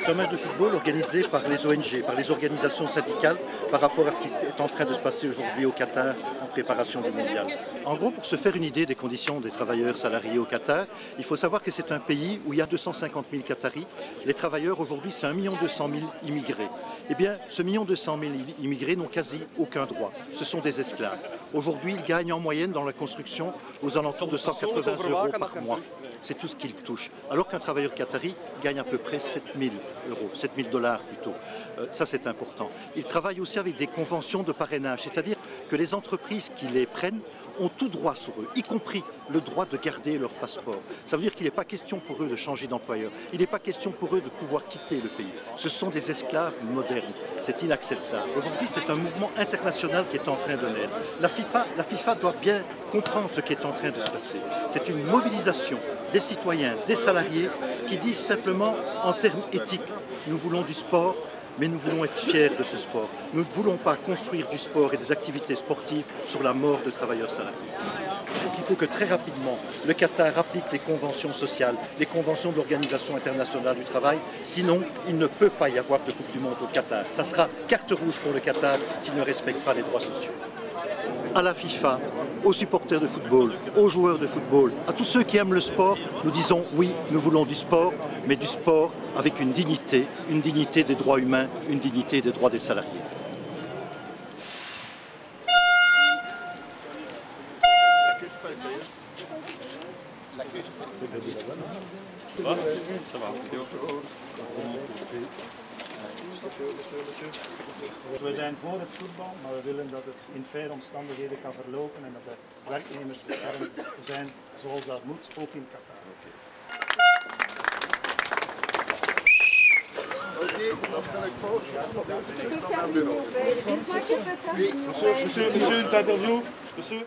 C'est un match de football organisé par les ONG, par les organisations syndicales, par rapport à ce qui est en train de se passer aujourd'hui au Qatar en préparation du mondial. En gros, pour se faire une idée des conditions des travailleurs salariés au Qatar, il faut savoir que c'est un pays où il y a 250 000 Qataris. Les travailleurs aujourd'hui, c'est 1 200 000 immigrés. Eh bien, ce 1 200 000 immigrés n'ont quasi aucun droit. Ce sont des esclaves. Aujourd'hui, ils gagnent en moyenne dans la construction aux alentours de 180 € par mois. C'est tout ce qu'ils touchent. Alors qu'un travailleur qatari gagne à peu près 7 000 €, 7 000 $ plutôt. Ça, c'est important. Ils travaillent aussi avec des conventions de parrainage, c'est-à-dire que les entreprises qui les prennent ont tout droit sur eux, y compris le droit de garder leur passeport. Ça veut dire qu'il n'est pas question pour eux de changer d'employeur. Il n'est pas question pour eux de pouvoir quitter le pays. Ce sont des esclaves modernes. C'est inacceptable. Aujourd'hui, c'est un mouvement international qui est en train de naître. La FIFA doit bien comprendre ce qui est en train de se passer. C'est une mobilisation des citoyens, des salariés qui disent simplement en termes éthiques, nous voulons du sport, mais nous voulons être fiers de ce sport. Nous ne voulons pas construire du sport et des activités sportives sur la mort de travailleurs salariés. Donc il faut que très rapidement, le Qatar applique les conventions sociales, les conventions de l'Organisation internationale du travail. Sinon, il ne peut pas y avoir de Coupe du Monde au Qatar. Ça sera carte rouge pour le Qatar s'il ne respecte pas les droits sociaux. À la FIFA, aux supporters de football, aux joueurs de football, à tous ceux qui aiment le sport, nous disons oui, nous voulons du sport, mais du sport avec une dignité des droits humains, une dignité des droits des salariés. We zijn voor het voetbal, maar we willen dat het in faire omstandigheden kan verlopen en dat de werknemers beschermd zijn zoals dat moet, ook in Qatar. Oké, dan stel ik voor. Monsieur, une interview. Monsieur.